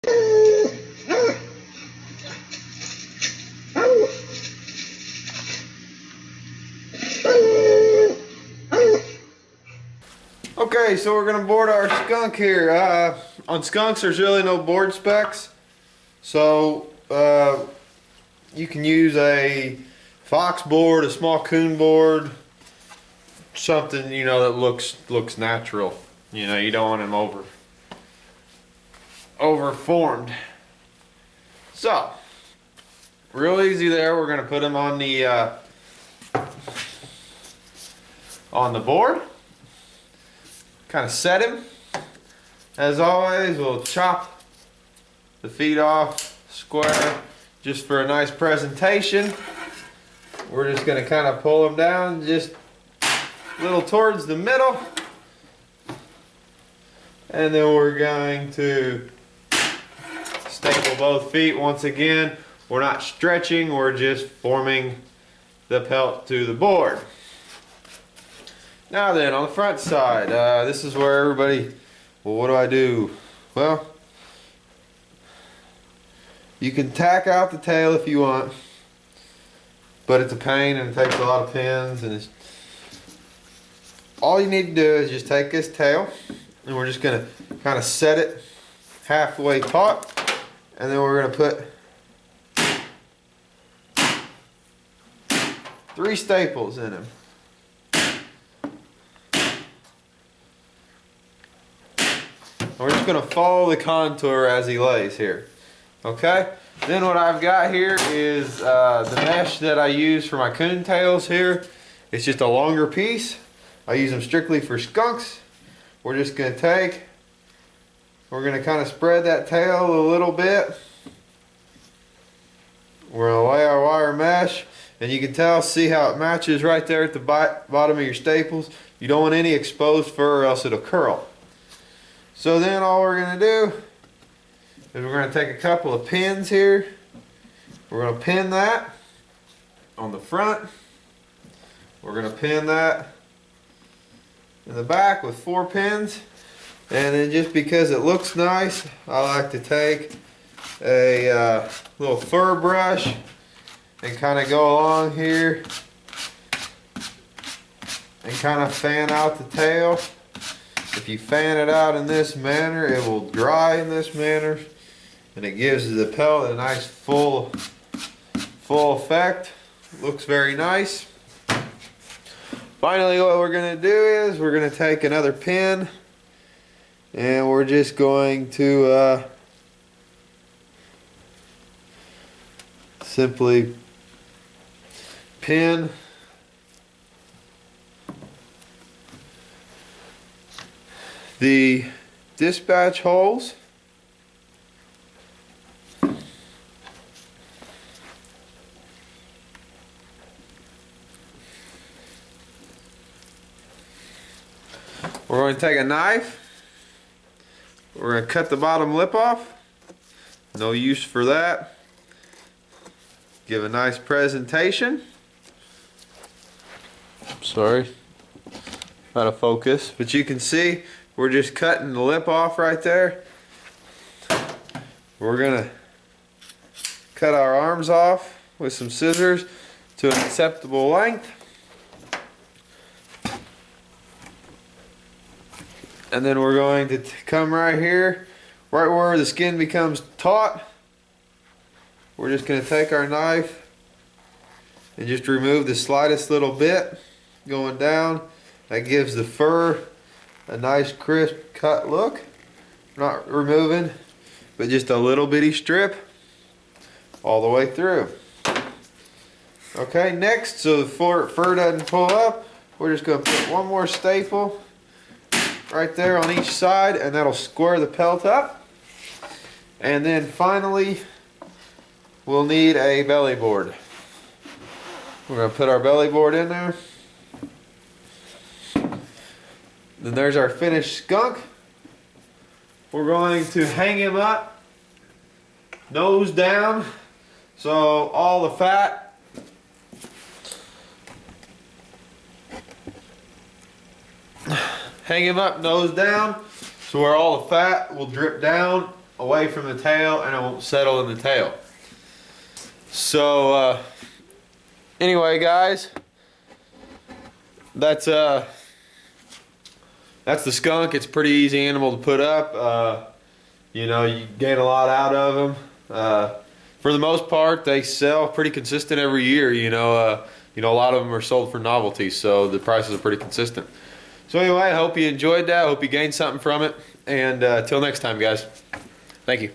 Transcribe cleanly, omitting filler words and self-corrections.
Okay, so we're gonna board our skunk here. On skunks, there's really no board specs, so you can use a fox board, a small coon board, something that looks natural. You don't want them overformed. So, real easy there. We're gonna put them on the board. Kind of set him. As always, we'll chop the feet off square just for a nice presentation. We're just going to kind of pull them down just a little towards the middle. And then we're going to staple both feet. Once again, we're not stretching, we're just forming the pelt to the board. Now then, on the front side, this is where everybody, well, what do I do? Well, you can tack out the tail if you want, but it's a pain and it takes a lot of pins, and all you need to do is just take this tail, and we're just going to kind of set it halfway taut, and then we're going to put 3 staples in them. We're just going to follow the contour as he lays here. Okay? Then what I've got here is the mesh that I use for my coon tails here. It's just a longer piece. I use them strictly for skunks. We're just going to we're going to kind of spread that tail a little bit. We're going to lay our wire mesh. And you can see how it matches right there at the bottom of your staples. You don't want any exposed fur or else it'll curl. So then all we're going to do is we're going to take a couple of pins here. We're going to pin that on the front. We're going to pin that in the back with 4 pins. And then just because it looks nice, I like to take a little fur brush and kind of go along here and kind of fan out the tail. If you fan it out in this manner, it will dry in this manner, and it gives the pelt a nice full effect. Looks very nice. Finally, what we're going to do is we're going to take another pin, and we're just going to simply pin the dispatch holes. We're going to take a knife. We're going to cut the bottom lip off. No use for that. Give a nice presentation. Sorry, out of focus, but you can see we're just cutting the lip off right there. We're gonna cut our arms off with some scissors to an acceptable length. And then we're going to come right here, right where the skin becomes taut. We're just going to take our knife and just remove the slightest little bit going down. That gives the fur a nice crisp cut look. Not removing, but just a little bitty strip all the way through. Okay, next, so the fur doesn't pull up, we're just going to put one more staple right there on each side, and that'll square the pelt up. And then finally, we'll need a belly board. We're going to put our belly board in there. Then there's our finished skunk. We're going to hang him up, nose down, so all the fat hang him up nose down, so where all the fat will drip down away from the tail and it won't settle in the tail. So anyway, guys, that's the skunk. It's a pretty easy animal to put up. You know, you gain a lot out of them. For the most part, they sell pretty consistent every year. You know, a lot of them are sold for novelty, so the prices are pretty consistent. So anyway, I hope you enjoyed that. I hope you gained something from it. And till next time, guys. Thank you.